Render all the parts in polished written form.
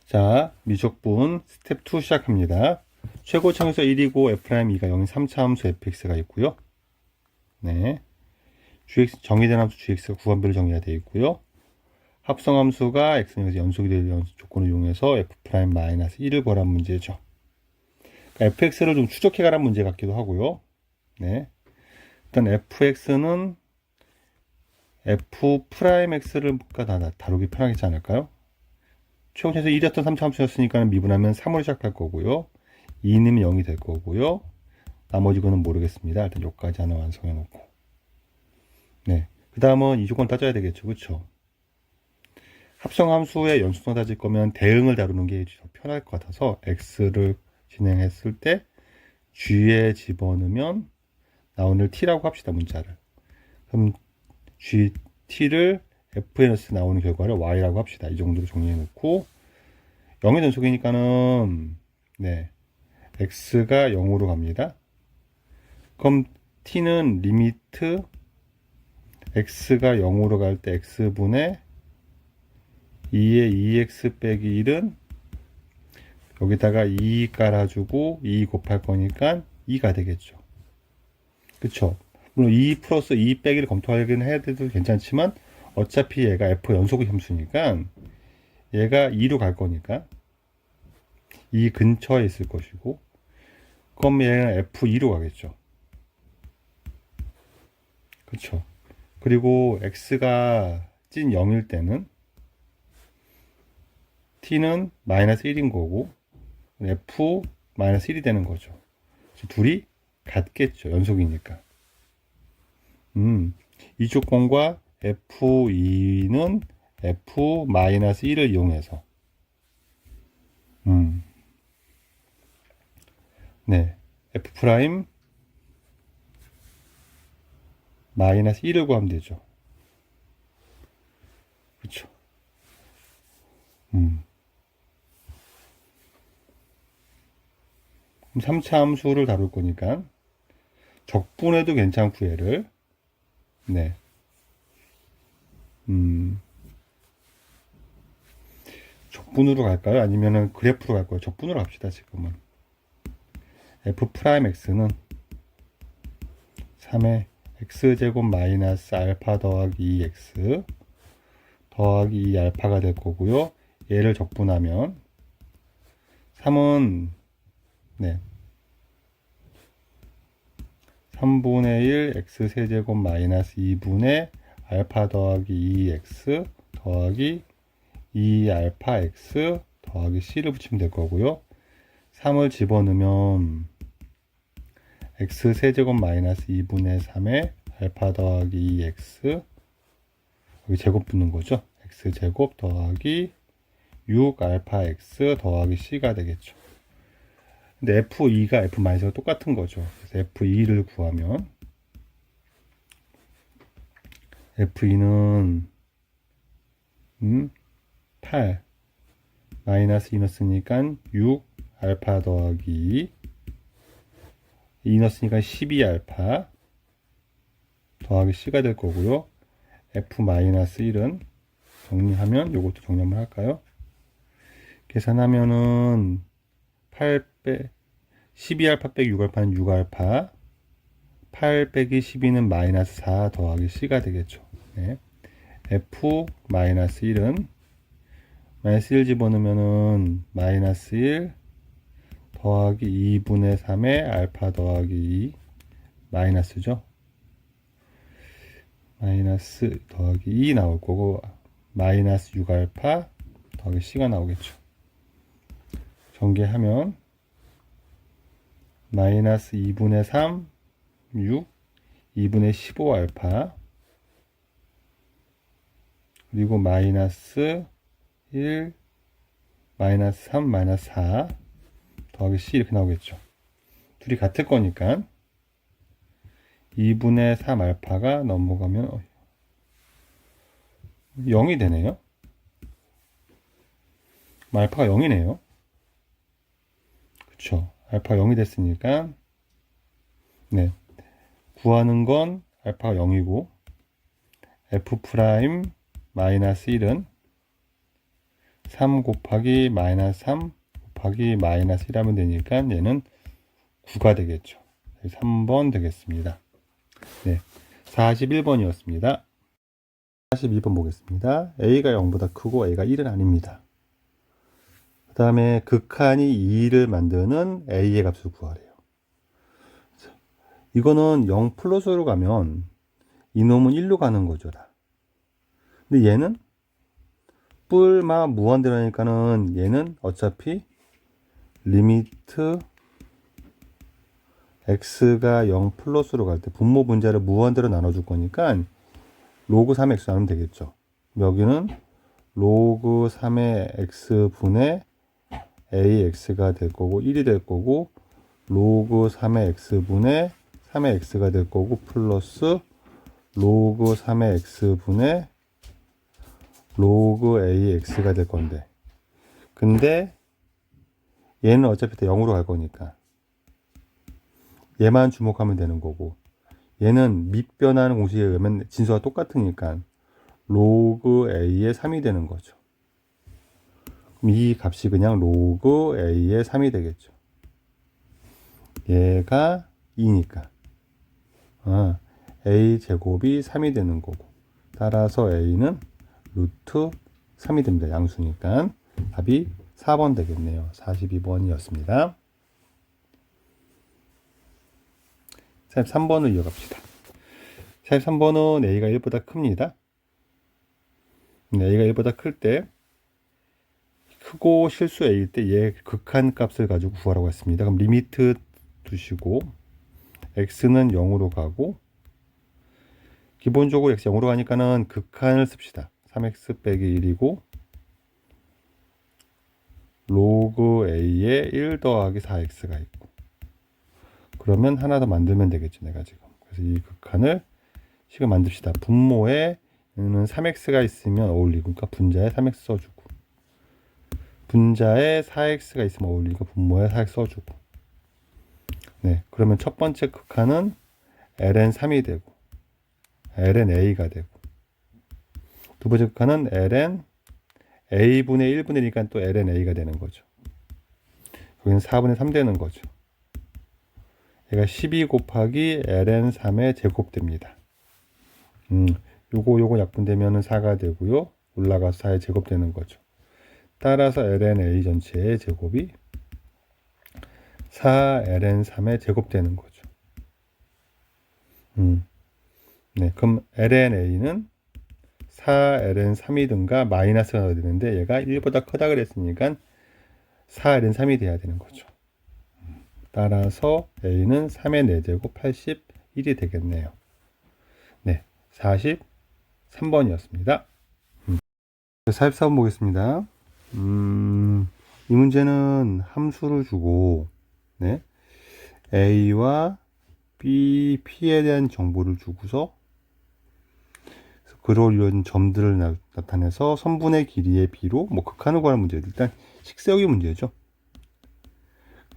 자, 미적분 스텝 2 시작합니다. 최고차에서 1이고 F'2가 0인 3차 함수 fx가 있고요. 네. 정의된 함수 gx가 구간별로 정의가 되어 있고요. 합성함수가 x에서 연속이 되는 조건을 이용해서 f'-1을 구하라는 문제죠. 그러니까 fx를 좀 추적해 가라는 문제 같기도 하고요. 네. 일단 fx는 f'x를 다루기 편하겠지 않을까요? 최고차에서 1이었던 3차 함수였으니까 미분하면 3으로 시작할 거고요. 2는 0이 될 거고요. 나머지 거는 모르겠습니다. 일단 여기까지 하나 완성해 놓고. 네. 그 다음은 이 조건 따져야 되겠죠. 그쵸? 합성함수의 연속성 따질 거면 대응을 다루는 게 더 편할 것 같아서 x를 진행했을 때 g에 집어넣으면 나오는 t라고 합시다. 문자를. 그럼 t를 fn에서 나오는 결과를 y라고 합시다. 이 정도로 정리해 놓고 0의 연속이니까는 네. x가 0으로 갑니다. 그럼 t는 리미트 x가 0으로 갈 때 x분의 2의 2x 빼기 1은 여기다가 2 깔아주고 2 곱할 거니까 2가 되겠죠. 그쵸? 물론 2 플러스 2 빼기를 검토하긴 해야 돼도 괜찮지만 어차피 얘가 f 연속 함수니까 얘가 2로 갈 거니까 2 근처에 있을 것이고 그럼 얘는 f2로 가겠죠. 그쵸? 그리고 x가 찐 0일 때는 t는 마이너스 1인 거고 f 마이너스 1이 되는 거죠. 둘이 같겠죠. 연속이니까. 이 조건과 f2는 f 마이너스 1을 이용해서 네, f 프라임 마이너스 1을 구하면 되죠. 그렇죠. 그럼 3차 함수를 다룰 거니까 적분해도 괜찮고 얘를 네. 적분으로 갈까요? 아니면은 그래프로 갈까요? 적분으로 갑시다. 지금은 f 프라임 x는 3의 x제곱 마이너스 알파 더하기 2x 더하기 2알파가 될 거고요. 얘를 적분하면 3은 네 3분의 1 x 세제곱 마이너스 2분의 알파 더하기 2x 더하기 2알파 x 더하기 c를 붙이면 될 거고요. 3을 집어넣으면 x 세제곱 마이너스 2분의 3에 알파 더하기 2x 여기 제곱 붙는 거죠. x 제곱 더하기 6 알파 x 더하기 c가 되겠죠. 근데 f2가 f-가 똑같은 거죠. 그래서 f2를 구하면 f2는 8 마이너스 2 넣었으니까 6 알파 더하기 2 넣었으니까 12알파 더하기 c가 될 거고요. f-1은 정리하면 요것도 정리 한번 할까요? 계산하면은 12알파 빼기 6알파는 6알파 8 빼기 12는 마이너스 4 더하기 c가 되겠죠. 네. f-1은 마이너스 1 집어넣으면은 마이너스 1 더하기 2분의 3에 알파 더하기 2 마이너스죠. 마이너스 더하기 2 나올 거고 마이너스 6알파 더하기 c가 나오겠죠. 전개하면 마이너스 2분의 3 6 2분의 15알파 그리고 마이너스 1 마이너스 3 마이너스 4 더하기 c 이렇게 나오겠죠. 둘이 같을 거니까 2분의 3 알파가 넘어가면 0이 되네요. 알파가 0이네요. 그쵸. 알파가 0이 됐으니까 네 구하는 건 알파가 0이고 f 프라임 마이너스 1은 3 곱하기 마이너스 3 곱하기 마이너스 1하면 되니까 얘는 9가 되겠죠. 3번 되겠습니다. 네, 41번이었습니다. 42번 보겠습니다. a가 0보다 크고 a가 1은 아닙니다. 그 다음에 극한이 2를 만드는 a의 값을 구하래요. 이거는 0 플러스로 가면 이놈은 1로 가는 거죠. 근데 얘는 뿔마 무한대라니까는 얘는 어차피 리미트 x가 0 플러스로 갈 때 분모 분자를 무한대로 나눠줄 거니까 로그 3x 나누면 되겠죠. 여기는 로그 3의 x분의 ax가 될 거고 1이 될 거고 로그 3의 x분의 3의 x가 될 거고 플러스 로그 3의 x분의 로그 ax가 될 건데, 근데 얘는 어차피 다 0으로 갈 거니까 얘만 주목하면 되는 거고, 얘는 밑변하는 공식에 의하면 진수가 똑같으니까 로그 a의 3이 되는 거죠. 그럼 이 값이 그냥 로그 a의 3이 되겠죠. 얘가 2니까 a 제곱이 3이 되는 거고, 따라서 a는 루트 3이 됩니다. 양수니까 답이 4번 되겠네요. 42번이었습니다. 43번을 이어갑시다. 43번은 a가 1보다 큽니다. a가 1보다 클 때, 크고 실수 a일 때 얘 극한 값을 가지고 구하라고 했습니다. 그럼 리미트 두시고 x는 0으로 가고, 기본적으로 x 0으로 가니까는 극한을 씁시다. 3x 빼기 1이고 로그 a에 1 더하기 4x가 있고, 그러면 하나 더 만들면 되겠죠, 내가 지금. 그래서 이 극한을 식을 만듭시다. 분모에 는 3x가 있으면 어울리고, 그러니까 분자에 3x 써주고, 분자에 4x가 있으면 어울리니까 분모에 4x 써주고. 네, 그러면 첫 번째 극한은 ln 3이 되고 ln a가 되고, 두 번째 극한은 ln a분의 1분의 1이니까 또 ln a가 되는 거죠. 여기는 4분의 3 되는 거죠. 얘가 12 곱하기 ln 3의 제곱 됩니다. 요거 약분되면은 4가 되고요. 올라가서 4의 제곱 되는 거죠. 따라서 ln a 전체의 제곱이 4 ln 3의 제곱 되는 거죠. 네, 그럼 ln a는 4 ln 3이든가 마이너스가 나와야 되는데 얘가 1보다 크다 그랬으니까 4 ln 3이 돼야 되는 거죠. 따라서 a는 3의 4제곱 81이 되겠네요. 네, 43번이었습니다. 44번 보겠습니다. 이 문제는 함수를 주고, 네, a와 b, p에 대한 정보를 주고서 그로 이루어진 점들을 나타내서 선분의 길이의 b로 극한을 구하는 문제예요. 일단 식 세우기 문제죠.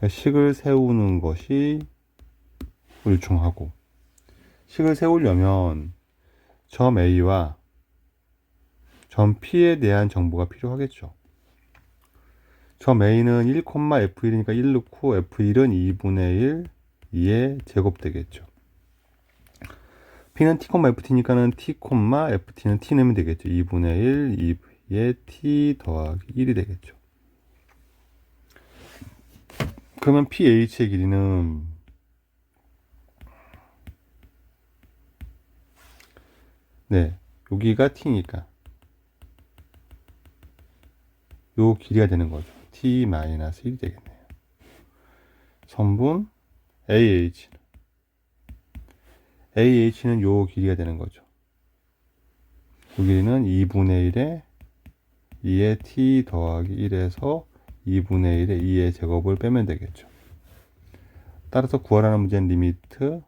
식을 세우는 것이 요청하고, 식을 세우려면 점 a와 점 p에 대한 정보가 필요하겠죠. 점 a는 1, f1이니까 1 넣고 f1은 2분의 1, 2의 제곱 되겠죠. p는 t, ft니까는 t, ft는 t 넣으면 되겠죠. 2분의 1, 2의 t 더하기 1이 되겠죠. 그러면 ph의 길이는 네, 여기가 t니까 요 길이가 되는 거죠. t-1이 되겠네요. 선분 ah는 요 길이가 되는 거죠. 요 길이는 2분의 1에 2의 t 더하기 1에서 2분의 1에 2의 제곱을 빼면 되겠죠. 따라서 구하라는 문제는 리미트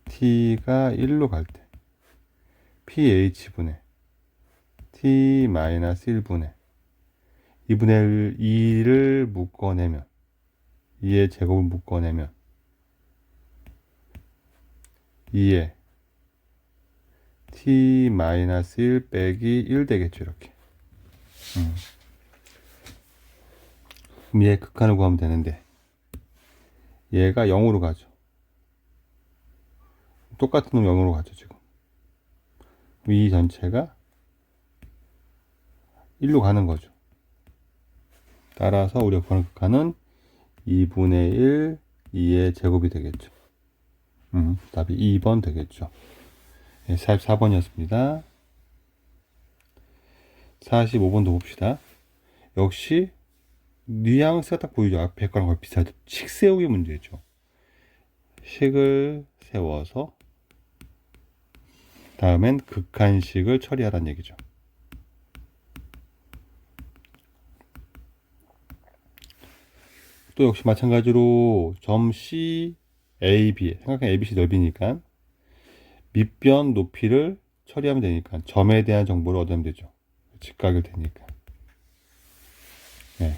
t가 1로 갈 때 ph분의 t-1분의 2분의 2를 묶어내면 2의 제곱을 묶어내면 2의 t-1 빼기 1 되겠죠. 이렇게 그럼 얘 극한을 구하면 되는데 얘가 0으로 가죠. 똑같은 놈 0으로 가죠 지금. 이 전체가 1로 가는 거죠. 따라서 우리가 구하는 극한은 2분의 1, 2의 제곱이 되겠죠. 답이 2번 되겠죠. 네, 44번이었습니다. 45번도 봅시다. 역시 뉘앙스가 딱 보이죠. 앞에 거랑 거의 비슷하죠. 식 세우기 문제죠. 식을 세워서 다음엔 극한식을 처리하라는 얘기죠. 또 역시 마찬가지로 점 C, A, B 생각해 A, B, C 넓이니까 밑변 높이를 처리하면 되니까 점에 대한 정보를 얻으면 되죠. 직각일 테니까. 네.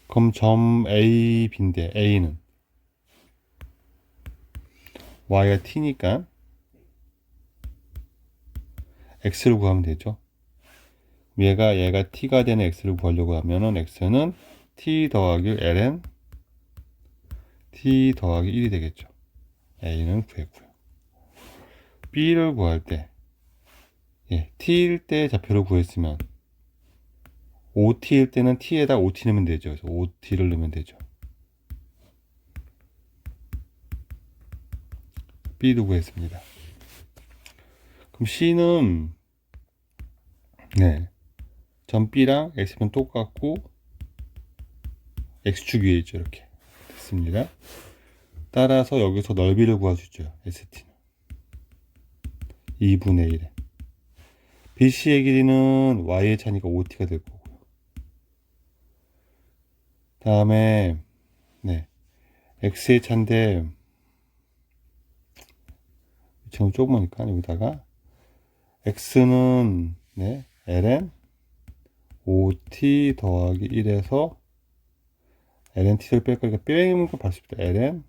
그럼 점 A, B인데 A는 Y가 T니까 X를 구하면 되죠. 얘가 T가 되는 X를 구하려고 하면은 X는 T 더하기 ln T 더하기 1이 되겠죠. A는 구했고요. B를 구할 때 T일 때 좌표를 구했으면 OT일 때는 T에다 OT 넣으면 되죠. 그래서 OT를 넣으면 되죠. B도 구했습니다. 그럼 C는 점 B랑 X면 똑같고 X축 위에 있죠. 이렇게 됐습니다. 따라서 여기서 넓이를 구해주죠. ST는 2분의 1에 BC의 길이는 Y의 차니까 OT가 될 거고요. 다음에 X의 차인데 위치가 조그마니까 여기다가 X는 ln OT 더하기 1에서 ln t를 뺄 거니까 빼는 거 봤습니다. ln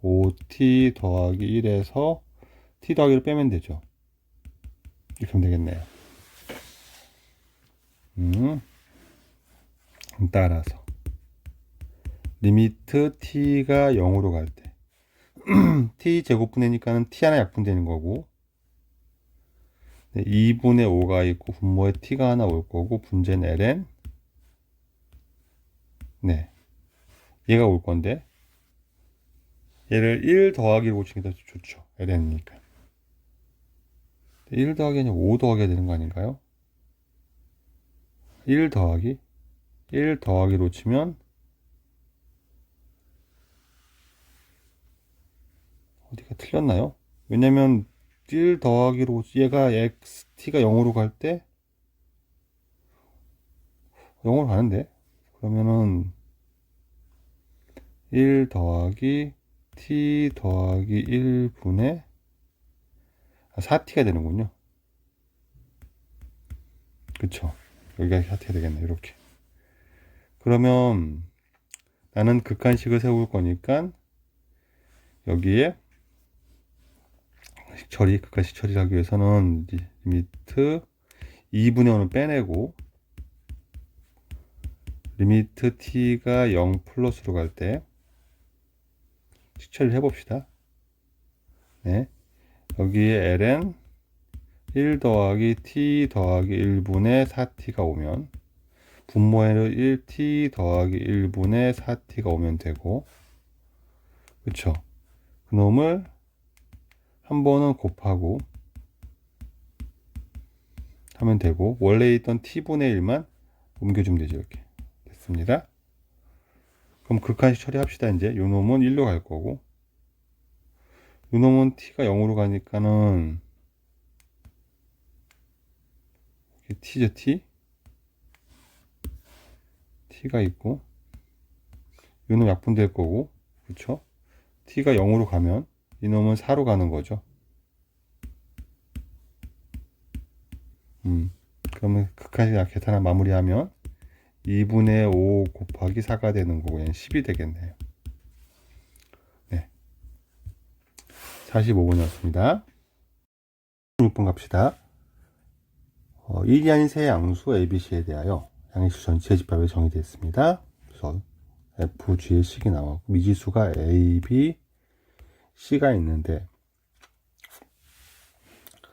OT 더하기 1에서 t 더하기를 빼면 되죠. 이렇게 하면 되겠네요. 따라서 리미트 t가 0으로 갈 때 t 제곱분해니까는 t 하나 약분되는 거고 2분의 5가 있고 분모에 t가 하나 올 거고 분제는 ln 얘가 올 건데 얘를 1 더하기로 고치는 게 더 좋죠. ln이니까 1 더하기 아니라 5 더하기 해야 되는 거 아닌가요? 1 더하기로 치면 어디가 틀렸나요? 왜냐면 1 더하기로 얘가 t가 0으로 갈 때 0으로 가는데 그러면은 1 더하기 t 더하기 1분의 4t가 되는군요. 그쵸? 여기가 4t가 되겠네. 이렇게. 그러면 나는 극한식을 세울 거니까 여기에 극한식 처리를 하기 위해서는 리미트 2분의 5는 빼내고 리미트 t가 0 플러스로 갈 때 식처리를 해봅시다. 여기에 ln 1 더하기 t 더하기 1분의 4t가 오면 분모에는 1t 더하기 1분의 4t가 오면 되고 그쵸? 그놈을 한 번은 곱하고 하면 되고 원래 있던 t분의 1만 옮겨주면 되죠. 이렇게 됐습니다. 그럼 극한식 처리합시다. 이제 요 놈은 1로 갈 거고 요 놈은 t가 0으로 가니까는 t죠. t가 있고 요 놈 약분될 거고 그쵸? t가 0으로 가면 이놈은 4로 가는 거죠. 그러면 극한식 계산을 마무리하면 2분의 5 곱하기 4가 되는 거고 얘는 10이 되겠네요. 45번이었습니다. 6번 갑시다. 1이 아닌 세 양수 ABC에 대하여 양의수 전체 집합이 정의되어 있습니다. 그래서 FG의 식이 나왔고 미지수가 A, B, C가 있는데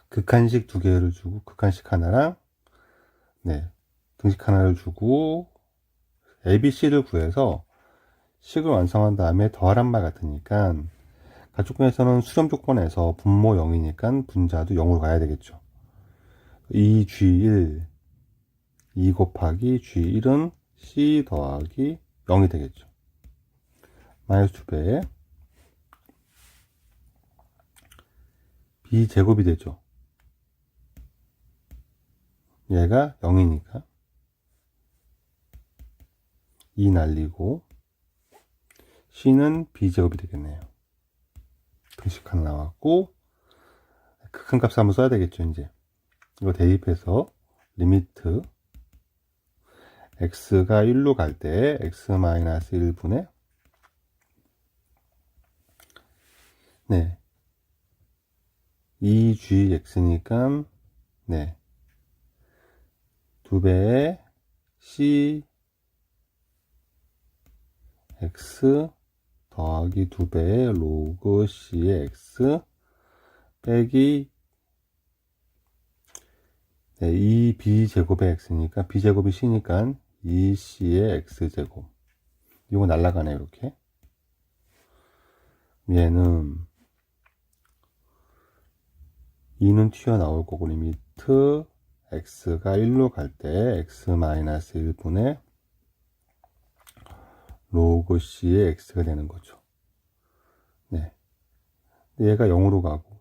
극한식 두 개를 주고 극한식 하나랑 등식 하나를 주고 ABC를 구해서 식을 완성한 다음에 더하란 말 같으니까 가족근에서는 수렴 조건에서 분모 0이니까 분자도 0으로 가야 되겠죠. 2G1 2 곱하기 G1은 C 더하기 0이 되겠죠. 마이너스 2배 B제곱이 되죠. 얘가 0이니까 2 날리고 C는 B제곱이 되겠네요. 등식 하나 나왔고 큰 값을 한번 써야 되겠죠. 이제 이거 대입해서 리미트 x가 1로 갈 때 x-1분의 2gx니까 2배의 c x 더하기 2배의 로그 c의 x 빼기 2b제곱의 x니까 b제곱이 c니까 2c의 x제곱. 이거 날라가네 이렇게. 얘는 2는 튀어나올 거고 리미트 x가 1로 갈 때 x-1분의 로그 c의 x가 되는 거죠. 얘가 0으로 가고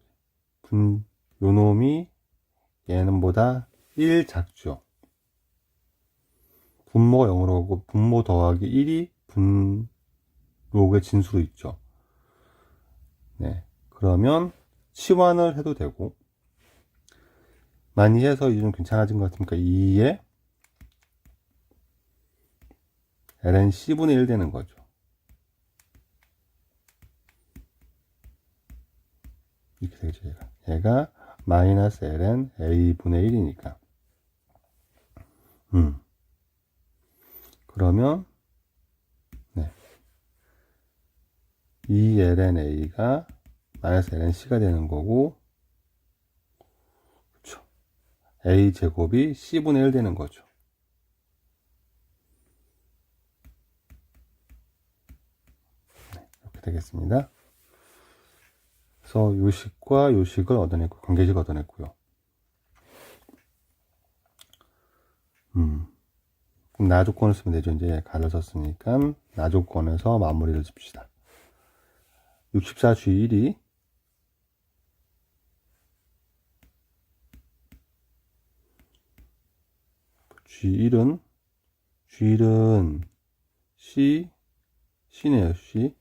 요 놈이 얘는 보다 1 작죠. 분모가 0으로 가고 분모 더하기 1이 로그의 진수로 있죠. 그러면 치환을 해도 되고 많이 해서 이제 좀 괜찮아진 것 같으니까 2에 ln C분의 1 되는 거죠. 이렇게 되겠죠. 얘가 마이너스 ln A분의 1이니까 그러면 2ln A가 마이너스 ln C가 되는 거고 그쵸. A 제곱이 C분의 1 되는 거죠. 이렇게 되겠습니다. 그래서 요식과 요식을 얻어냈고 관계식을 얻어냈고요. 그럼 나 조건을 쓰면 되죠. 이제 가를 썼으니까 나 조건에서 마무리를 칩시다. 64G1이 G1은 C네요. C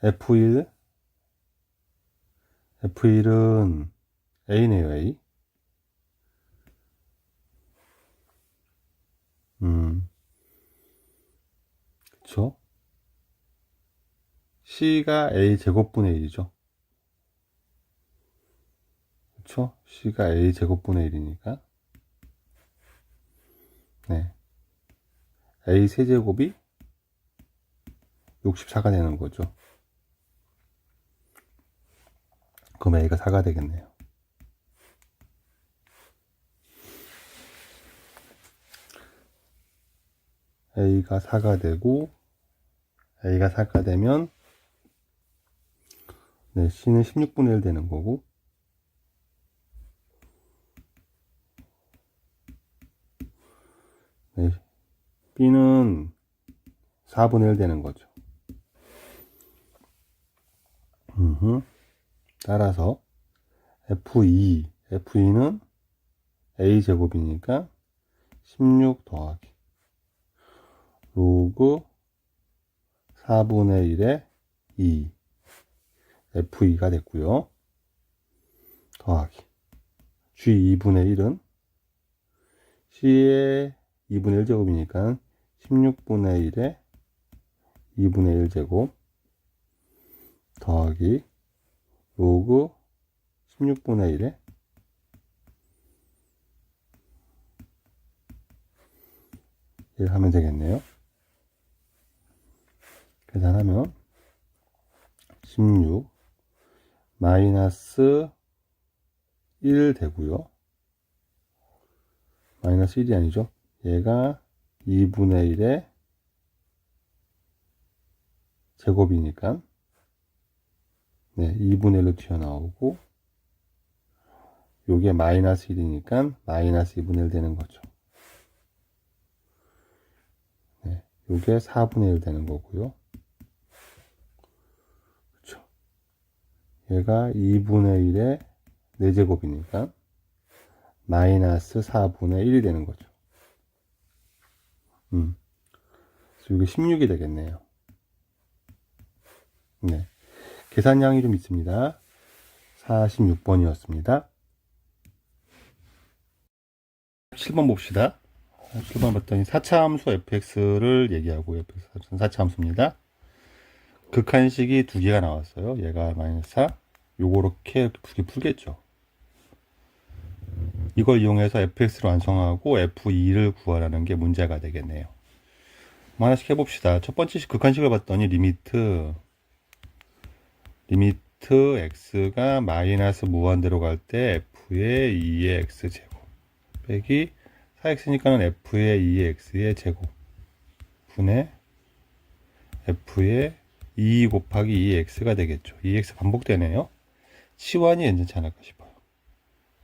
F1은 A네요. A 그쵸? C가 A 제곱분의 1이죠. 그쵸? C가 A 제곱분의 1이니까 A 세제곱이 64가 되는 거죠. 그럼 A가 4가 되겠네요. A가 4가 되고 A가 4가 되면 C는 16분의 1 되는 거고 B는 4분의 1 되는 거죠. 따라서 F2는 A제곱이니까 16 더하기 로그 4분의 1의 2 F2가 됐고요. 더하기 G2분의 1은 C의 2분의 1제곱이니까 16분의 1의 2분의 1제곱 더하기 로그 16분의 1에 일 하면 되겠네요. 계산하면 16 마이너스 1 되고요. 마이너스 1이 아니죠. 얘가 2분의 1의 제곱이니까 네, 2분의 1로 튀어나오고 요게 마이너스 1이니까 마이너스 2분의 1 되는 거죠. 네, 요게 4분의 1 되는 거고요. 그렇죠. 얘가 2분의 1의 4제곱이니까 마이너스 4분의 1이 되는 거죠. 그래서 이게 16이 되겠네요. 네. 계산량이 좀 있습니다. 46번이었습니다. 7번 봅시다. 7번 봤더니 4차 함수 fx를 얘기하고 fx는 4차 함수입니다. 극한식이 두 개가 나왔어요. 얘가 마이너스 4, 요렇게 두 개 풀겠죠. 이걸 이용해서 fx를 완성하고 f2를 구하라는 게 문제가 되겠네요. 하나씩 해봅시다. 첫 번째 극한식을 봤더니 리미트 x가 마이너스 무한대로 갈 때 f의 2의 x제곱 빼기 4x니까는 f의 2의 x의 제곱 분의 f의 2 곱하기 2의 x가 되겠죠. 2x 반복되네요. 치환이 괜찮지 않을까 싶어요.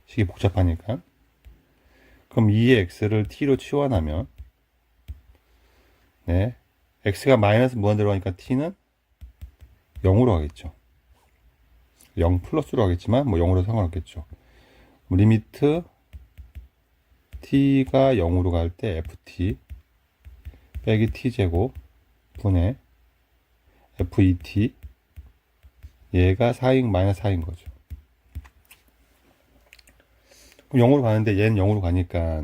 식이 복잡하니까. 그럼 2의 x를 t로 치환하면 네, x가 마이너스 무한대로 가니까 t는 0으로 가겠죠. 0 플러스로 하겠지만 뭐 0으로 상관없겠죠. 리미트 t가 0으로 갈 때 ft 빼기 t제곱 분의 f2t 얘가 4인 마이너스 4인 거죠. 그럼 0으로 가는데 얘는 0으로 가니까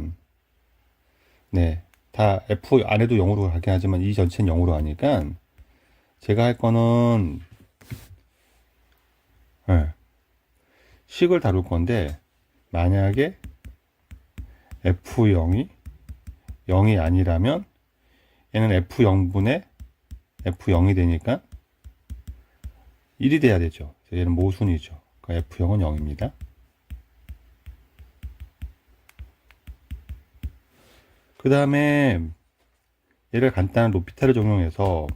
네, 다 f 안에도 0으로 가긴 하지만 이 전체는 0으로 가니까 제가 할 거는 네, 식을 다룰 건데 만약에 f0이 0이 아니라면 얘는 f0분의 f0이 되니까 1이 돼야 되죠. 얘는 모순이죠. 그러니까 f0은 0입니다. 그 다음에 얘를 간단한 로피탈을 적용해서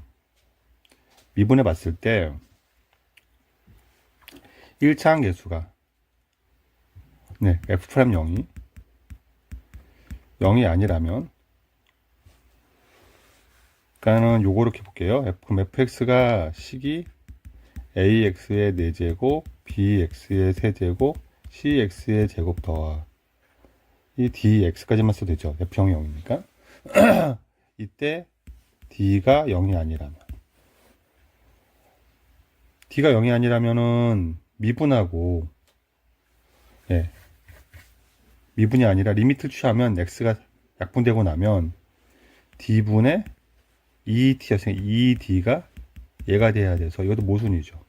미분해 봤을 때 1차 항계수가 네, f'0이 0이 아니라면 그러니까는 요거 이렇게 볼게요. 그럼 fx가 식이 ax의 4제곱 bx의 3제곱 cx의 제곱 더하 이 dx까지만 써도 되죠. f0이 0이니까 이때 d가 0이 아니라면 d가 0이 아니라면은 미분하고 예, 미분이 아니라 리미트 취하면 x가 약분되고 나면 d분의 2t였으니까 2d가 얘가 돼야 돼서 이것도 모순이죠.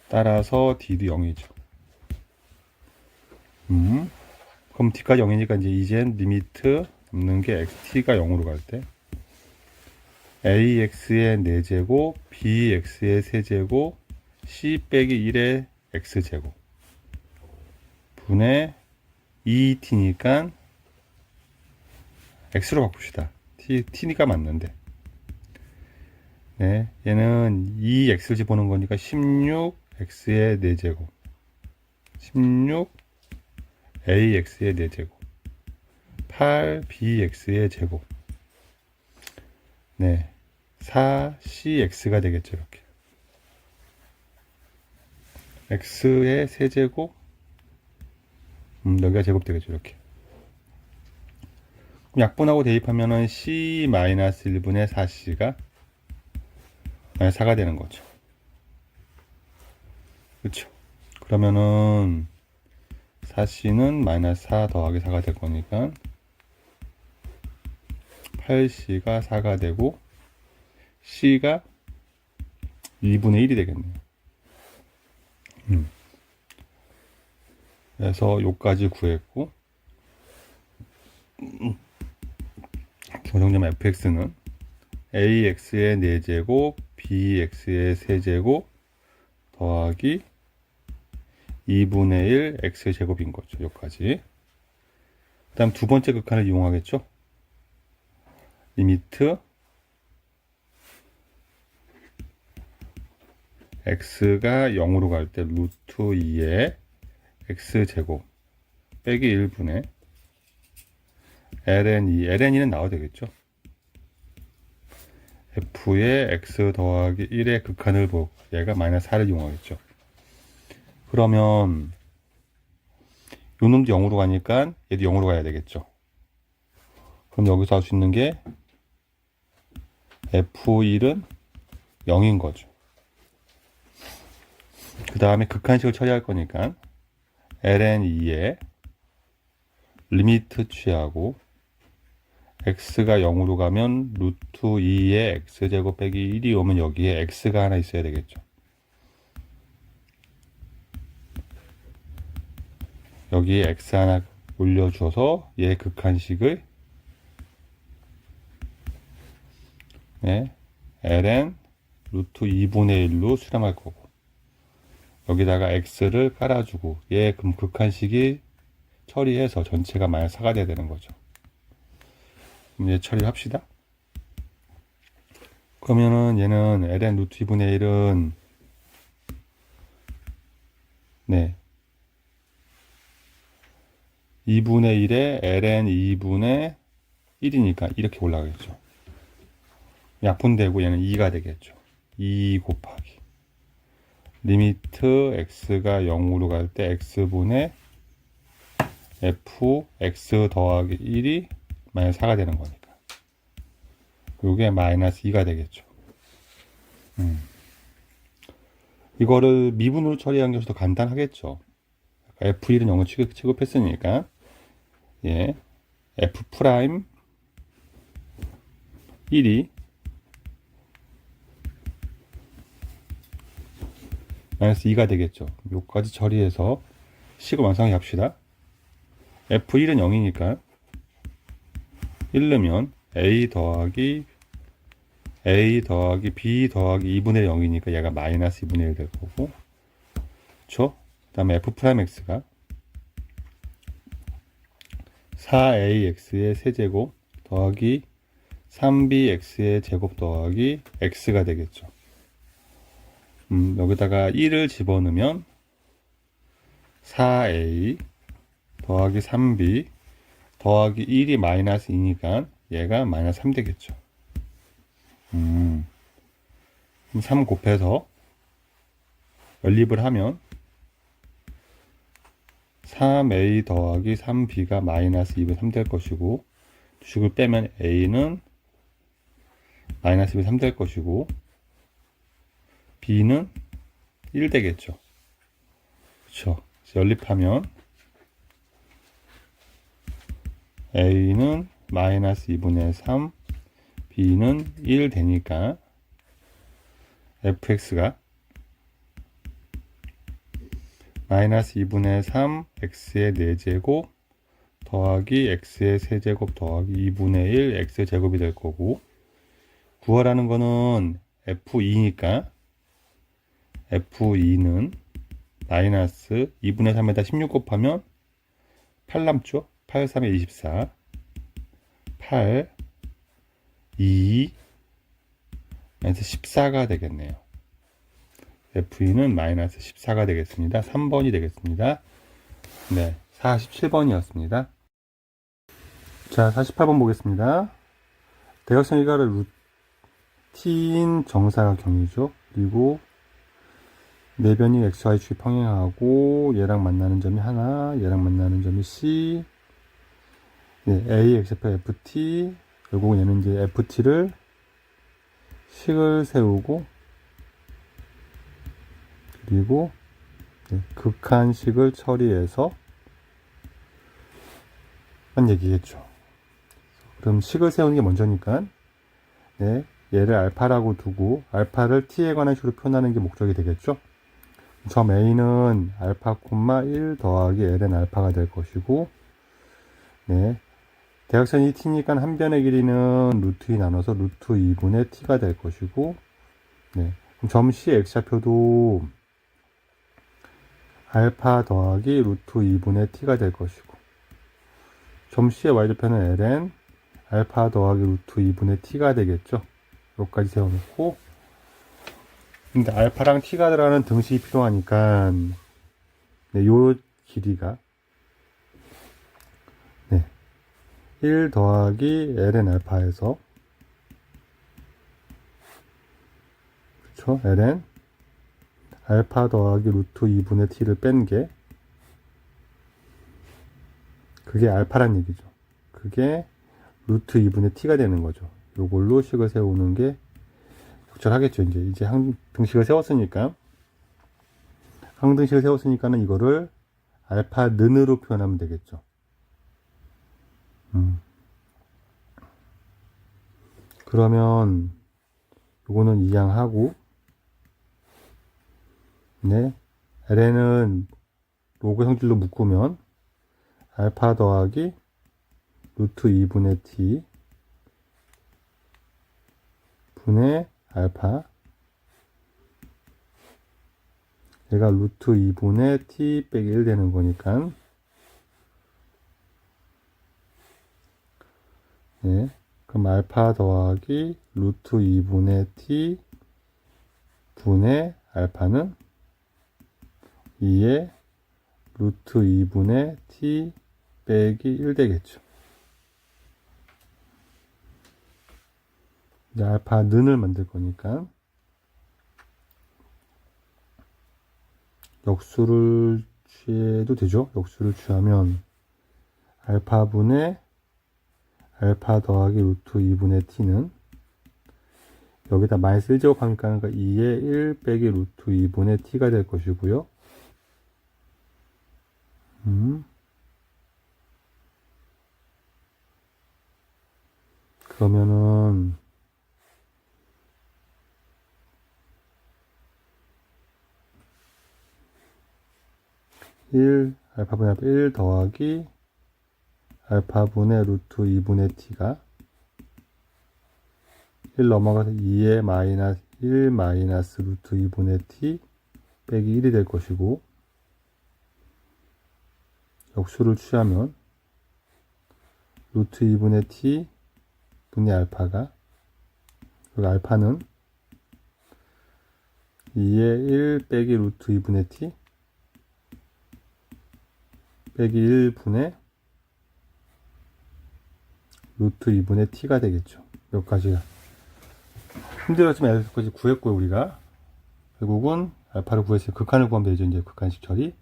따라서 d도 0이죠. 그럼 d가 0이니까 이젠 리미트 없는 게 t가 0으로 갈 때 ax의 4제곱 bx의 3제곱 c 빼기 1의 x제곱 분의 2t니까 x로 바꿉시다. t니까 맞는데 네, 얘는 2x를 집어넣은 거니까 16x의 4제곱 16ax의 4제곱 8bx의 제곱 네, 4cx가 되겠죠. 이렇게 x의 세제곱 여기가 제곱 되겠죠. 이렇게 그럼 약분하고 대입하면은 c-1분의 4c가 4가 되는 거죠. 그렇죠. 그러면은 4c는 마이너스 4 더하기 4가 될 거니까 8c가 4가 되고 c가 2분의 1이 되겠네요. 그래서 요까지 구했고, 조정점 fx는 ax의 4제곱 bx의 3제곱 더하기 2분의 1 x제곱인 거죠. 요까지. 그 다음 두 번째 극한을 이용하겠죠. 리미트 x가 0으로 갈 때 루트 2의 x제곱 빼기 1분의 ln2는 나와야 되겠죠. f의 x 더하기 1의 극한을 보고 얘가 마이너스 4를 이용하겠죠. 그러면 요 놈도 0으로 가니까 얘도 0으로 가야 되겠죠. 그럼 여기서 할 수 있는 게 f1은 0인 거죠. 그 다음에 극한식을 처리할 거니까 ln2에 리미트 취하고 x가 0으로 가면 루트 2의 x제곱 빼기 1이 오면 여기에 x가 하나 있어야 되겠죠. 여기에 x 하나 올려줘서 얘 극한식을 ln 루트 2분의 1로 수렴할 거고 여기다가 x를 깔아주고 얘 그럼 극한식이 처리해서 전체가 마이너스 4가 돼야 되는 거죠. 그럼 얘 처리합시다. 그러면은 얘는 ln 루트 2분의 1은 2분의 1에 ln 2분의 1이니까 이렇게 올라가겠죠. 약분되고 얘는 2가 되겠죠. 2 곱하기 리미트 x가 0으로 갈 때 x분의 f x 더하기 1이 마이너스 4가 되는 거니까 요게 마이너스 2가 되겠죠. 이거를 미분으로 처리한 것이 더 간단하겠죠. f1은 0을 취급했으니까 예, f 프라임 1이 마이너스 2가 되겠죠. 요까지 처리해서 식을 완성해 합시다. f1은 0이니까 1 넣으면 a 더하기 b 더하기 2분의 0이니까 얘가 마이너스 2분의 1 될 거고 그쵸? 그 다음에 f 프라임 x가 4ax의 세제곱 더하기 3bx의 제곱 더하기 x가 되겠죠. 여기다가 1을 집어넣으면 4a 더하기 3b 더하기 1이 마이너스 2니까 얘가 마이너스 3 되겠죠. 그럼 3 곱해서 연립을 하면 3a 더하기 3b가 마이너스 2분의 3 될 것이고 주식을 빼면 a는 마이너스 2분의 3 될 것이고 b는 1 되겠죠. 그쵸. 연립하면 a는 마이너스 2분의 3 b는 1 되니까 fx가 마이너스 2분의 3 x의 4제곱 더하기 x의 세제곱 더하기 2분의 1 x의 제곱이 될 거고 구하라는 거는 f2니까 f2는 마이너스 2분의 3에다 16 곱하면 8 남죠? 8, 3에 24 8 2 마이너스 14가 되겠네요. f2는 마이너스 14가 되겠습니다. 3번이 되겠습니다. 네, 47번이었습니다. 자, 48번 보겠습니다. 대각선 일가를 t인 정사각형이죠. 그리고 내변이 xy 축이 평행하고 얘랑 만나는 점이 하나, 얘랑 만나는 점이 c, 네, a, x표, ft, 결국 얘는 이제 ft를 식을 세우고 그리고 네, 극한식을 처리해서 한 얘기겠죠. 그럼 식을 세우는 게 먼저니까 네, 얘를 알파라고 두고 알파를 t에 관한 식으로 표현하는 게 목적이 되겠죠. 점 A는 알파, 1 더하기 ln 알파가 될 것이고, 네. 대각선이 t니까 한 변의 길이는 루트 2 나눠서 루트 2분의 t가 될 것이고, 네. 그럼 점 C의 x좌표도 알파 더하기 루트 2분의 t가 될 것이고, 점 C의 y좌표는 ln 알파 더하기 루트 2분의 t가 되겠죠. 여기까지 세워놓고, 근데 알파랑 t가 들어가는 등식이 필요하니까, 네, 요 길이가, 네, 1 더하기 ln 알파에서, 그쵸, ln 알파 더하기 루트 2분의 t를 뺀 게, 그게 알파란 얘기죠. 그게 루트 2분의 t가 되는 거죠. 요걸로 식을 세우는 게 적절하겠죠. 이제 항등식을 세웠으니까, 항등식을 세웠으니까는 이거를 알파 는으로 표현하면 되겠죠. 그러면 요거는 이항하고, 네, ln은 로그 성질로 묶으면 알파 더하기 루트 2분의 t 분의 알파, 얘가 루트 2분의 t 빼기 1 되는 거니까, 네, 그럼 알파 더하기 루트 2분의 t 분의 알파는 2의 루트 2분의 t 빼기 1 되겠죠. 이제 알파 는을 만들 거니까 역수를 취해도 되죠. 역수를 취하면 알파분의 알파 더하기 루트 2분의 t는 여기다 마이너스 1제곱 하니까 2의 1 빼기 루트 2분의 t가 될 것이고요. 그러면은 알파분의 알파 1 더하기 알파분의 루트 2분의 t가 1 넘어가서 2의 마이너스 1 마이너스 루트 2분의 t 빼기 1이 될 것이고, 역수를 취하면 루트 2분의 t 분의 알파가, 여기 알파는 2의 1 빼기 루트 2분의 t 빼기 1분의 루트 2분의 t가 되겠죠. 여기까지가 힘들었지만 여기까지 구했고요. 우리가 결국은 알파를 구했으니 극한을 구하면 되죠. 이제 극한식 처리,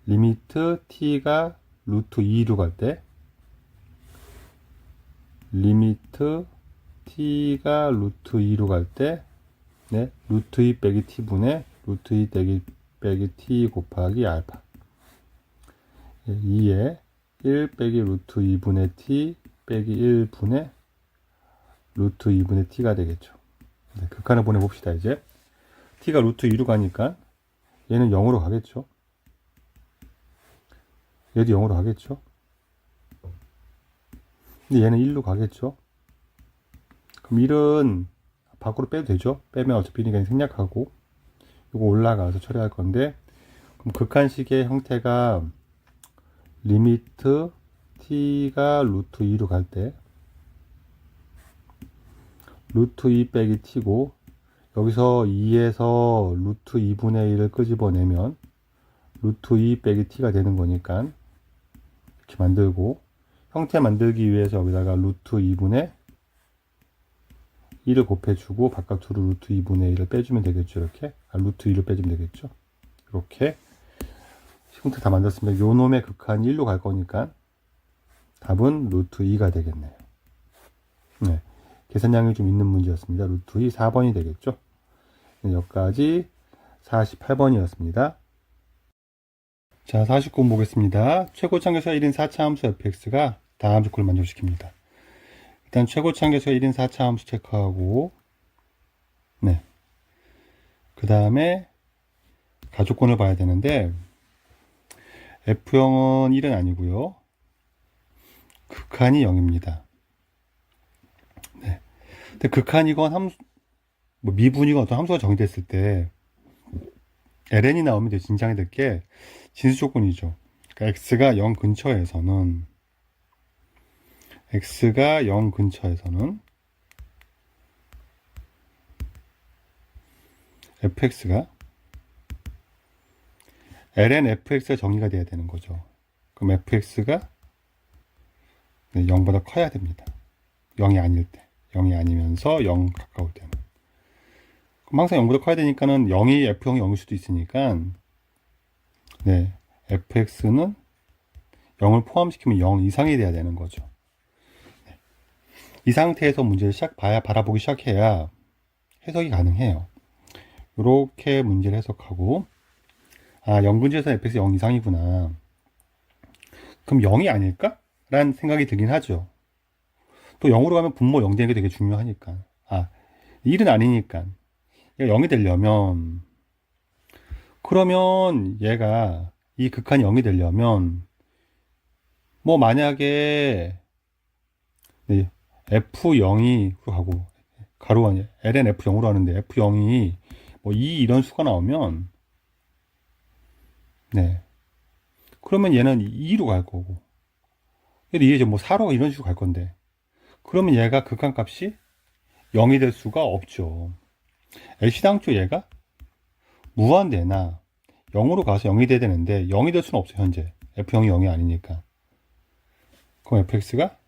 리미트 t가 루트 2로 갈 때, 리미트 t가 루트 2로 갈 때, 네, 루트 2 빼기 t분의 루트 2 빼기 t 곱하기 알파, 2에 1 빼기 루트 2분의 t 빼기 1분의 루트 2분의 t가 되겠죠. 네, 극한을 보내봅시다. 이제 t가 루트 2로 가니까 얘는 0으로 가겠죠. 얘도 0으로 가겠죠. 근데 얘는 1로 가겠죠. 그럼 1은 밖으로 빼도 되죠. 빼면 어차피 그냥 생략하고 이거 올라가서 처리할 건데, 그럼 극한식의 형태가 리미트 t가 루트 2로 갈 때 루트 2 빼기 t고, 여기서 2에서 루트 2분의 1을 끄집어내면 루트 2 빼기 t가 되는 거니까 이렇게 만들고, 형태 만들기 위해서 여기다가 루트 2분의 1을 곱해주고 바깥으로 루트 2분의 1을 빼주면 되겠죠. 이렇게 루트 2를 빼주면 되겠죠. 이렇게 형태 다 만들었습니다. 요 놈의 극한이 1로 갈 거니까 답은 루트 2가 되겠네요. 네, 계산량이 좀 있는 문제였습니다. 루트 2 4번이 되겠죠. 네, 여기까지 48번이었습니다. 자, 49번 보겠습니다. 최고차항계수가 1인 4차 함수 fx가 다음 조건을 만족시킵니다. 일단 최고차항계수가 1인 4차 함수 체크하고, 네, 그 다음에 가조건을 봐야 되는데 F형은 1은 아니고요. 극한이 0입니다. 네. 근데 극한이건 뭐 미분이건 어떤 함수가 정의됐을 때 ln이 나오면 이제 진장이 될 게 진수 조건이죠. 그러니까 x가 0 근처에서는 fx가 ln fx가 정의가 돼야 되는 거죠. 그럼 fx가 0보다 커야 됩니다. 0이 아닐 때. 0이 아니면서 0 가까울 때는. 그럼 항상 0보다 커야 되니까는 f형이 0일 수도 있으니까 네, fx는 0을 포함시키면 0 이상이 돼야 되는 거죠. 네. 이 상태에서 문제를 바라보기 시작해야 해석이 가능해요. 이렇게 문제를 해석하고 0근처에서 fx 0 이상이구나. 그럼 0이 아닐까? 라는 생각이 들긴 하죠. 또 0으로 가면 분모 0 되는 게 되게 중요하니까. 1은 아니니까. 얘가 0이 되려면, 그러면 얘가 이 극한이 0이 되려면, 뭐 만약에 F0이 하고, 가로가 ln F0으로 하는데 F0이 뭐 2 이런 수가 나오면, 네. 그러면 얘는 2로 갈 거고, 얘도 이게 뭐 4로 이런 식으로 갈 건데, 그러면 얘가 극한값이 0이 될 수가 없죠. 시당초 얘가 무한대나 0으로 가서 0이 돼야 되는데 0이 될 수는 없어요. 현재 F0이 0이 아니니까. 그럼 fx가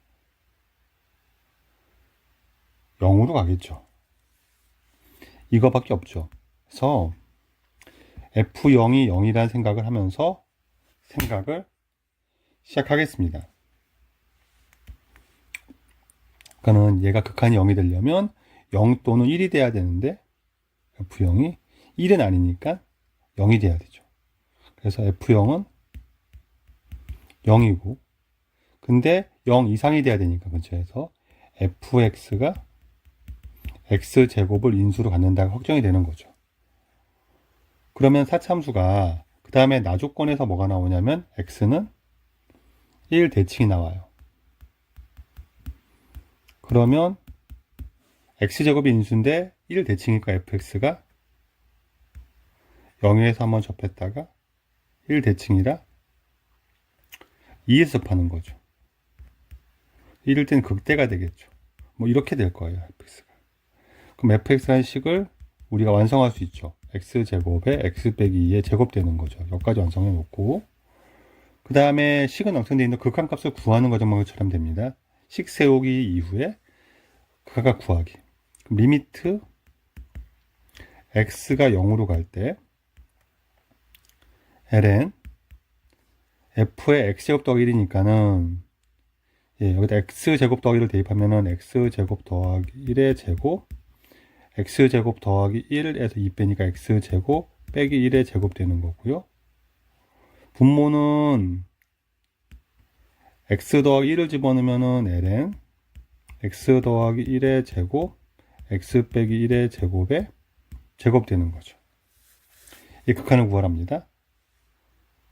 0으로 가겠죠. 이거밖에 없죠. 그래서 F0이 0이라는 생각을 하면서 생각을 시작하겠습니다. 그러니까는 얘가 극한이 0이 되려면 0 또는 1이 돼야 되는데 F0이 1은 아니니까 0이 돼야 되죠. 그래서 F0은 0이고 근데 0 이상이 돼야 되니까 근처에서 fx가 x제곱을 인수로 갖는다가 확정이 되는 거죠. 그러면 사참수가 그 다음에 나조건에서 뭐가 나오냐면 x는 1 대칭이 나와요. 그러면 x제곱이 인수인데 1 대칭이니까 fx가 0에서 한번 접했다가 1 대칭이라 2에서 접하는 거죠. 이럴 때는 극대가 되겠죠. 뭐 이렇게 될 거예요. fx가. 그럼 fx라는 식을 우리가 완성할 수 있죠. x제곱에 x 빼기 2에 제곱되는 거죠. 여기까지 완성해 놓고 그 다음에 식은 완성되어 있는 극한값을 구하는 과정만처럼 됩니다. 식 세우기 이후에 극한값 구하기. 그럼 리미트 x가 0으로 갈 때 ln f의 x제곱 더하기 1이니까는 여기다 x제곱 더하기를 대입하면은 x제곱 더하기 1의 제곱 x제곱 더하기 1에서 2 빼니까 x제곱 빼기 1의 제곱 되는 거고요. 분모는 x 더하기 1을 집어넣으면은 ln x 더하기 1의 제곱 x 빼기 1의 제곱에 제곱 되는 거죠. 이 극한을 구하랍니다.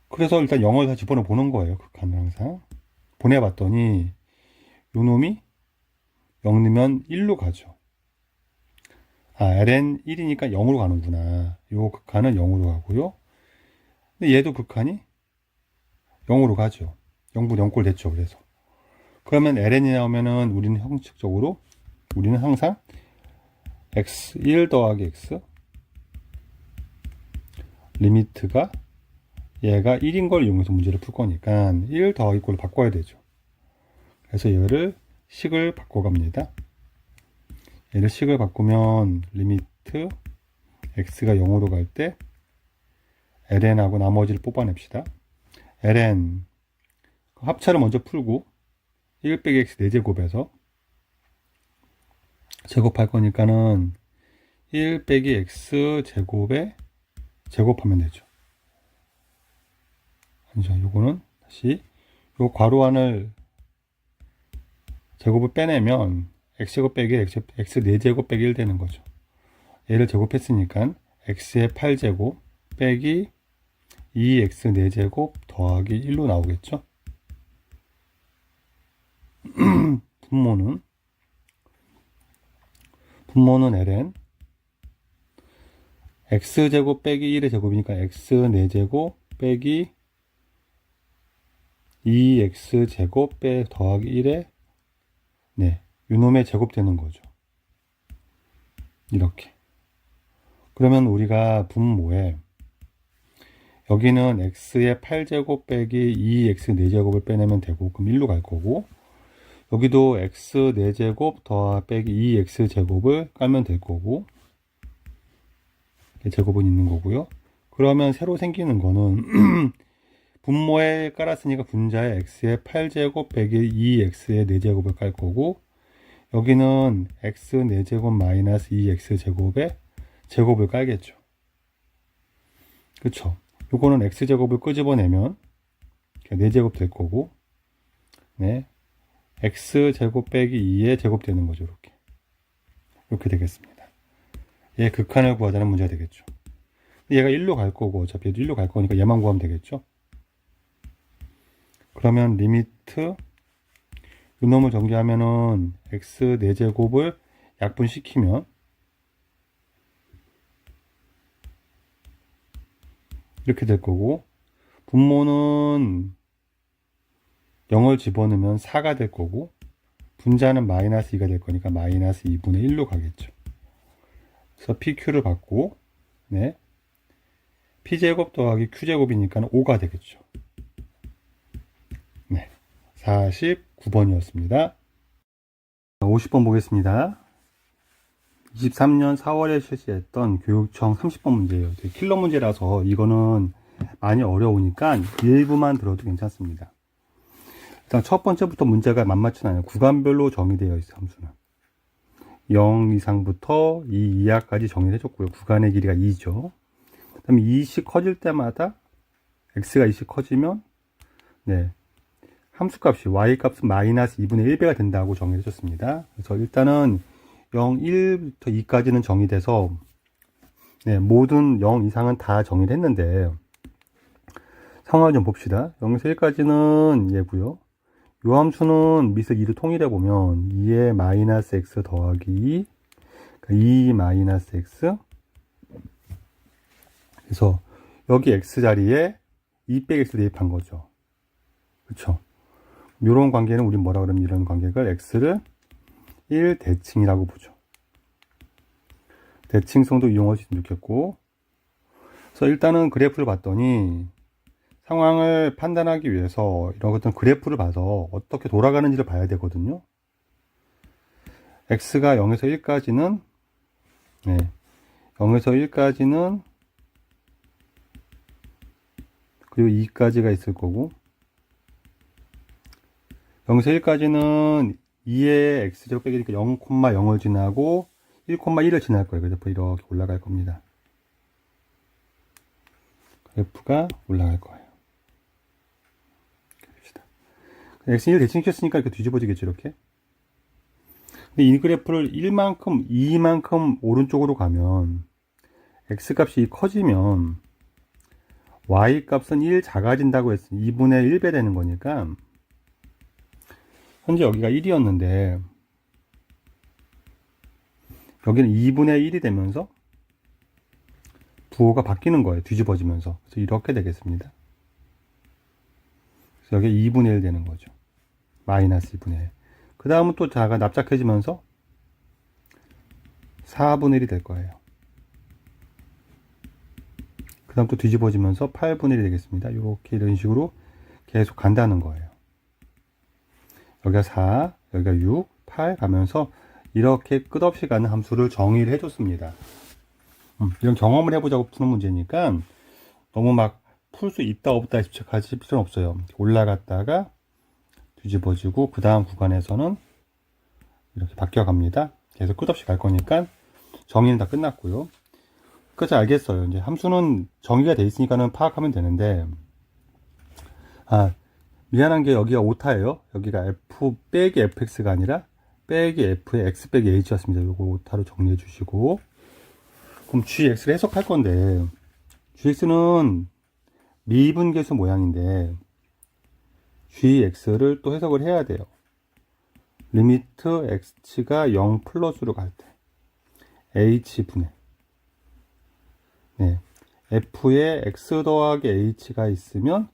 그래서 일단 0을 다 집어넣어 보는 거예요. 극한을 항상 보내봤더니 요 놈이 0 넣으면 1로 가죠. ln 1이니까 0으로 가는구나. 요 극한은 0으로 가고요. 근데 얘도 극한이 0으로 가죠. 0분 0꼴 됐죠. 그래서 그러면 ln이 나오면은 우리는 형식적으로 우리는 항상 x 1 더하기 x 리미트가 얘가 1인 걸 이용해서 문제를 풀 거니까 1 더하기 꼴로 바꿔야 되죠. 그래서 얘를 식을 바꿔갑니다. 얘를 식을 바꾸면 리미트 x가 0으로 갈 때 ln하고 나머지를 뽑아냅시다. ln 합차를 먼저 풀고 1 빼기 x 4제곱에서 제곱할 거니까는 1 빼기 x 제곱에 제곱하면 되죠. 아니죠. 요거는 다시 요 괄호 안을 제곱을 빼내면 x제곱 빼기 x 4제곱 빼기 1 되는 거죠. 얘를 제곱했으니까 x의 8제곱 빼기 2x 4제곱 더하기 1로 나오겠죠. 분모는 ln x제곱 빼기 1의 제곱이니까 x 4제곱 빼기 2x제곱 더하기 1의 요놈의 제곱 되는 거죠. 이렇게. 그러면 우리가 분모에 여기는 x의 8제곱 빼기 2x 4제곱을 빼내면 되고, 그럼 1로 갈 거고, 여기도 x 4제곱 더하기 빼기 2x 제곱을 깔면 될 거고, 제곱은 있는 거고요. 그러면 새로 생기는 거는 분모에 깔았으니까 분자에 x의 8제곱 빼기 2x의 4제곱을 깔 거고, 여기는 x 4제곱 마이너스 2x 제곱에 제곱을 깔겠죠. 그쵸? 요거는 x제곱을 끄집어내면 4제곱 될 거고, x제곱 빼기 2의 제곱 되는 거죠. 이렇게 되겠습니다. 얘 극한을 구하자는 문제가 되겠죠. 얘가 1로 갈 거고, 어차피 얘도 1로 갈 거니까 얘만 구하면 되겠죠. 그러면 리미트 요놈을 전개하면은 x 4제곱을 약분시키면 이렇게 될 거고, 분모는 0을 집어넣으면 4가 될 거고, 분자는 마이너스 2가 될 거니까 마이너스 2분의 1로 가겠죠. 그래서 PQ를 받고, P제곱 더하기 Q제곱이니까 5가 되겠죠. 49번이었습니다. 50번 보겠습니다. 23년 4월에 실시했던 교육청 30번 문제예요. 킬러 문제라서 이거는 많이 어려우니까 일부만 들어도 괜찮습니다. 일단 첫 번째부터 문제가 만만치 않아요. 구간별로 정의되어 있어요. 함수는 0 이상부터 2 이하까지 정의를 해줬고요. 구간의 길이가 2죠. 그 다음에 2씩 커질 때마다 x가 2씩 커지면 함수값이 y값은 마이너스 2분의 1배가 된다고 정의해 줬습니다. 그래서 일단은 0, 1부터 2까지는 정의돼서 모든 0 이상은 다 정의를 했는데, 상황을 좀 봅시다. 0에서 1까지는 얘고요. 요 함수는 밑에 2로 통일해 보면 2의 마이너스 x 더하기 2, 그러니까 2 마이너스 x, 그래서 여기 x 자리에 2 빼기 x 대입한 거죠. 그렇죠? 요런 관계는 우리 뭐라 그러면 이런 관계를 x를 1대칭이라고 보죠. 대칭성도 이용할 수 있겠고, 그래서 일단은 그래프를 봤더니 상황을 판단하기 위해서 이런 어떤 그래프를 봐서 어떻게 돌아가는지를 봐야 되거든요. x가 0에서 1까지는 0에서 1까지는 그리고 2까지가 있을 거고, 0에서 1까지는 2의 x제곱 빼기니까 0,0을 지나고 1,1을 지날 거예요. 그래서 이렇게 올라갈 겁니다. 그래프가 올라갈 거예요. x는 1 대칭시켰으니까 이렇게 뒤집어지겠죠. 이렇게. 근데 이 그래프를 1만큼, 2만큼 오른쪽으로 가면 x값이 커지면 y값은 1 작아진다고 했으니 2분의 1배 되는 거니까, 현재 여기가 1이었는데 여기는 2분의 1이 되면서 부호가 바뀌는 거예요. 뒤집어지면서. 그래서 이렇게 되겠습니다. 그래서 여기 2분의 1 되는 거죠. 마이너스 2분의 1. 그 다음은 또 자가 납작해지면서 4분의 1이 될 거예요. 그 다음 또 뒤집어지면서 8분의 1이 되겠습니다. 이렇게 이런 식으로 계속 간다는 거예요. 여기가 4, 여기가 6, 8 가면서 이렇게 끝없이 가는 함수를 정의를 해줬습니다. 이런 경험을 해보자고 푸는 문제니까 너무 막 풀 수 있다 없다 집착하실 필요는 없어요. 올라갔다가 뒤집어지고 그 다음 구간에서는 이렇게 바뀌어 갑니다. 계속 끝없이 갈 거니까 정의는 다 끝났고요. 그래서 알겠어요. 이제 함수는 정의가 돼 있으니까는 파악하면 되는데, 미안한 게 여기가 오타예요. 여기가 f 빼기 fx가 아니라 빼기 f의 x 빼기 h였습니다. 요거 오타로 정리해 주시고, 그럼 gx를 해석할 건데 gx는 미분계수 모양인데 gx를 또 해석을 해야 돼요. 리미트 x가 0 플러스로 갈 때 h분의 네, f에 x 더하기 h가 있으면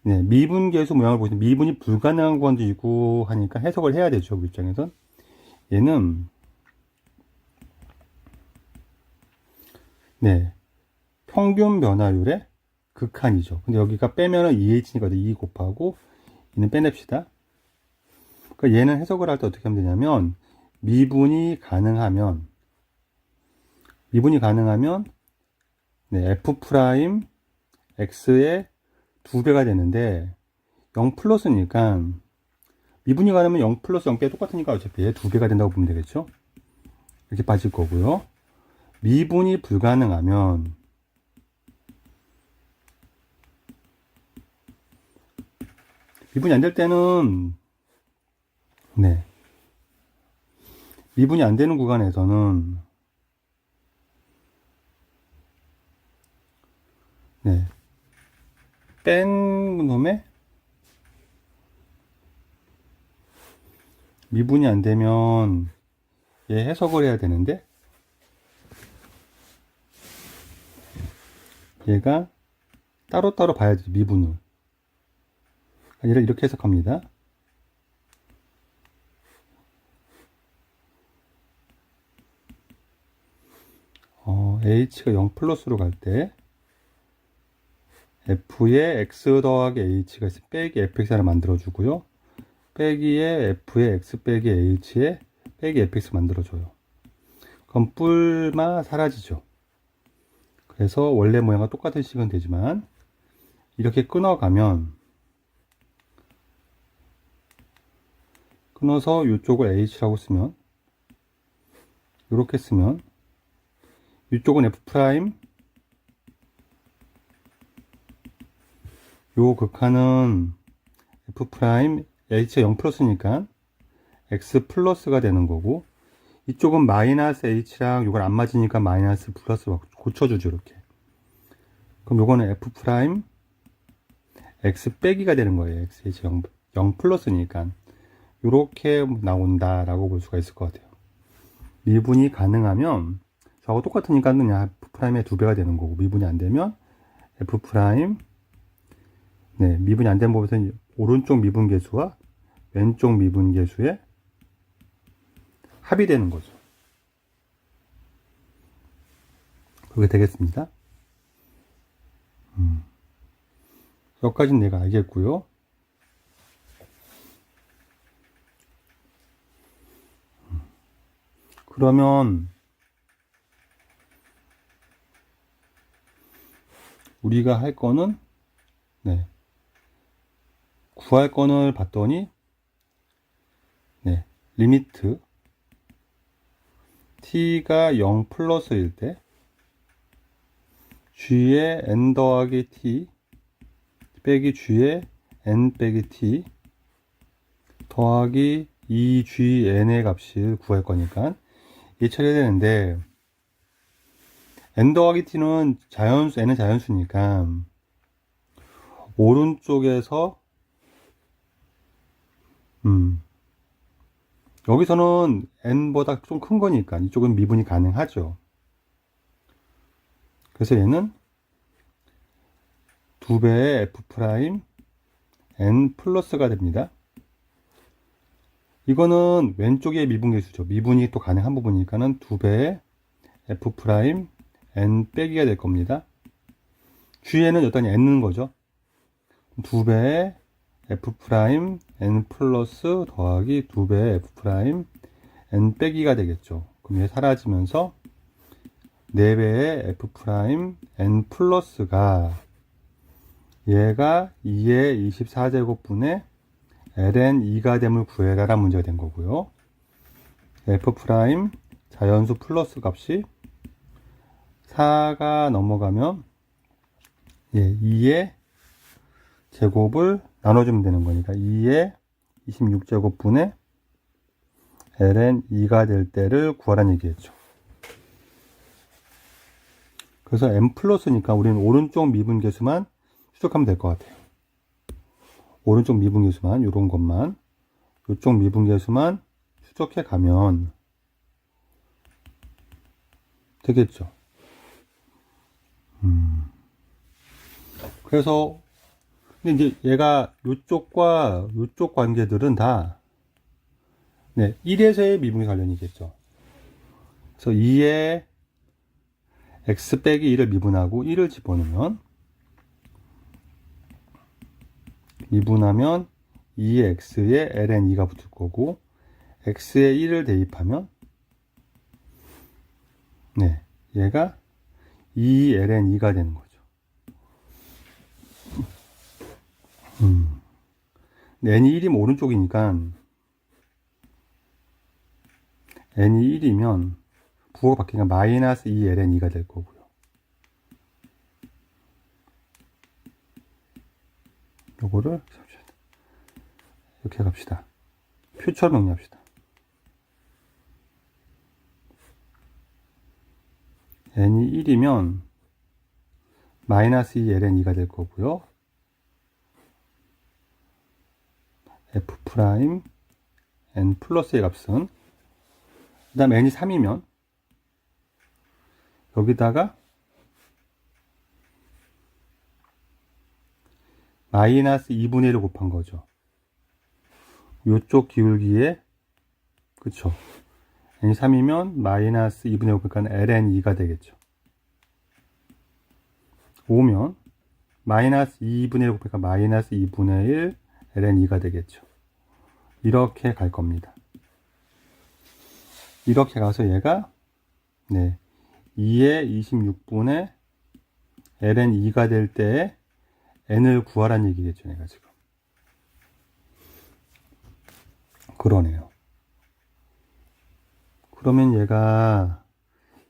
네, 미분계수 모양을 보시면 미분이 불가능한 건지고 하니까 해석을 해야 되죠. 그 입장에선 얘는 네, 평균 변화율의 극한이죠. 근데 여기가 빼면은 2h니까 2 곱하고 얘는 빼냅시다. 그러니까 얘는 해석을 할 때 어떻게 하면 되냐면 미분이 가능하면 네, f 프라임 x의 2배가 되는데 0 플러스니까 미분이 가능하면 0 플러스 0배 똑같으니까 어차피 얘 2배가 된다고 보면 되겠죠. 이렇게 빠질 거고요. 미분이 불가능하면 미분이 안 될 때는 네, 미분이 안 되는 구간에서는 네, 뺀 놈에 미분이 안 되면 얘 해석을 해야 되는데 얘가 따로따로 봐야지 미분을. 얘를 이렇게 해석합니다. h가 0 플러스로 갈 때 f에 x 더하기 h가 있으면 빼기 fx를 만들어주고요. 빼기에 f에 x 빼기 h에 빼기 fx 만들어줘요. 그럼 뿔마 사라지죠. 그래서 원래 모양과 똑같은 식은 되지만 이렇게 끊어서 이쪽을 h라고 쓰면 이렇게 쓰면 이쪽은 f 프라임 요 극한은 f 프라임 h가 0 플러스니까 x 플러스가 되는 거고 이쪽은 마이너스 h랑 이걸 안 맞으니까 마이너스 플러스 고쳐주죠. 이렇게. 그럼 요거는 f 프라임 x 빼기가 되는 거예요. x h 0 플러스니까 이렇게 나온다라고 볼 수가 있을 것 같아요. 미분이 가능하면 저하고 똑같으니까 그냥 f 프라임의 2배가 되는 거고 미분이 안 되면 f 프라임 네, 미분이 안 되는 법에서는 오른쪽 미분계수와 왼쪽 미분계수의 합이 되는 거죠. 그렇게 되겠습니다. 여기까지는 내가 알겠고요. 그러면 우리가 할 거는 네, 구할 건을 봤더니 네, 리미트 t가 0 플러스일 때 g의 n 더하기 t 빼기 g의 n 빼기 t 더하기 2gn의 값을 구할 거니까 이 처리해야 되는데 n 더하기 t는 자연수, n은 자연수니까 오른쪽에서 여기서는 n보다 좀 큰 거니까 이쪽은 미분이 가능하죠. 그래서 얘는 2배의 f 프라임 n 플러스가 됩니다. 이거는 왼쪽의 미분계수죠. 미분이 또 가능한 부분이니까는 2배의 f 프라임 n 빼기가 될 겁니다. g에는 여전히 n는 거죠. 2배의 f 프라임 n 플러스 더하기 2배의 f 프라임 n 빼기가 되겠죠. 그럼 얘 사라지면서 4배의 f 프라임 n 플러스가 얘가 2의 24제곱분의 ln 2가 됨을 구해라 라는 문제가 된 거고요. f 프라임 자연수 플러스 값이 4가 넘어가면 2의 제곱을 나눠주면 되는 거니까 2의 26제곱분의 ln 2가 될 때를 구하라는 얘기겠죠. 그래서 n 플러스니까 우리는 오른쪽 미분계수만 추적하면 될 것 같아요. 오른쪽 미분계수만, 요런 것만, 이쪽 미분계수만 추적해 가면 되겠죠. 그래서 근데 이제 얘가 요쪽과 요쪽 관계들은 다 1에서의 미분계 관련이겠죠. 그래서 2에 x 빼기 1을 미분하고 1을 집어넣으면 미분하면 2의 x에 ln 2가 붙을 거고 x에 1을 대입하면 얘가 2 ln 2가 되는 거죠. n이 1이면 오른쪽이니까 n이 1이면 부호가 바뀌니까 마이너스 2 ln 2가 될 거고요. 요거를 이렇게 갑시다. 표처럼 정리합시다. n이 1이면 마이너스 2 ln 2가 될 거고요. f 프라임 n 플러스의 값은 그 다음 n이 3이면 여기다가 마이너스 2분의 1을 곱한 거죠. 요쪽 기울기에 그쵸. n이 3이면 마이너스 2분의 1 곱하니까 ln 2가 되겠죠. 5면 마이너스 2분의 1 곱하니까 마이너스 2분의 1 ln 2가 되겠죠. 이렇게 갈 겁니다. 이렇게 가서 얘가 2의 26분의 ln 2가 될 때에 n을 구하라는 얘기겠죠. 내가 지금 그러네요. 그러면 얘가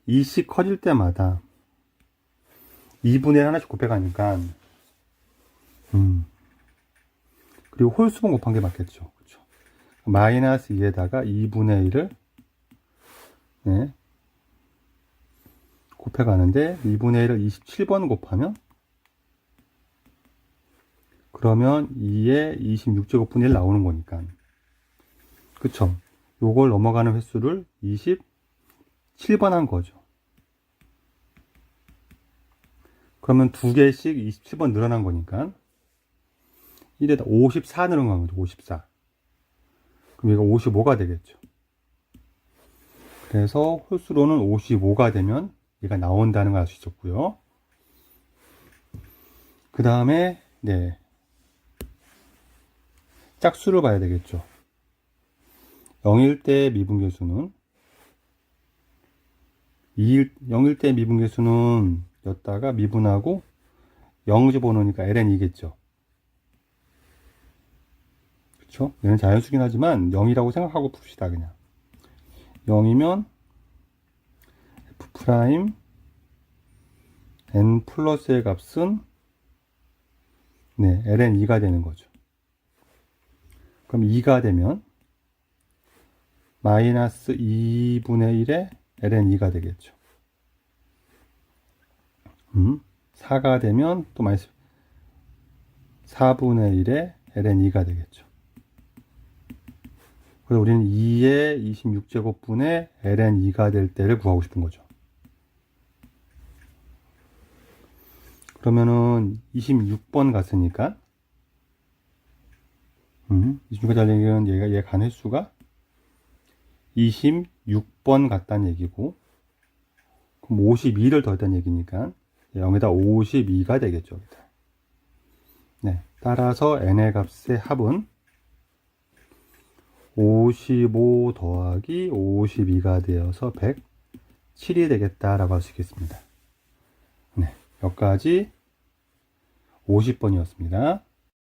2씩 커질 때마다 2분의 1 하나씩 곱해가니까 그리고 홀수분 곱한 게 맞겠죠. 그렇죠? 마이너스 2에다가 2분의 1을 곱해가는데 2분의 1을 27번 곱하면 그러면 2에 26제곱분의 1 나오는 거니까 그쵸? 요걸 넘어가는 횟수를 27번 한 거죠. 그러면 두 개씩 27번 늘어난 거니까 1에다 54 늘어난 거죠. 54. 그럼 얘가 55가 되겠죠. 그래서 홀수로는 55가 되면 얘가 나온다는 걸 알 수 있었고요. 그 다음에 짝수를 봐야 되겠죠. 0일 때 미분계수는 0일 때 미분계수는 였다가 미분하고 0 집어넣으니까 ln이겠죠. 그쵸? 얘는 자연수긴 하지만 0이라고 생각하고 풉시다. 그냥 0이면 f 프라임 n 플러스의 값은 ln 2가 되는 거죠. 그럼 2가 되면 마이너스 2분의 1에 ln 2가 되겠죠. 4가 되면 또 마이너스 4분의 1에 ln 2가 되겠죠. 그래서 우리는 2의 26제곱분의 ln 2가 될 때를 구하고 싶은 거죠. 그러면은 26번 갔으니까 26번 달리기는 얘 간 횟수가 26번 갔다는 얘기고 그럼 52를 더했다는 얘기니까 0에다 52가 되겠죠. 따라서 n의 값의 합은 55 더하기 52가 되어서 107이 되겠다라고 할 수 있겠습니다. 여기까지 50번이었습니다.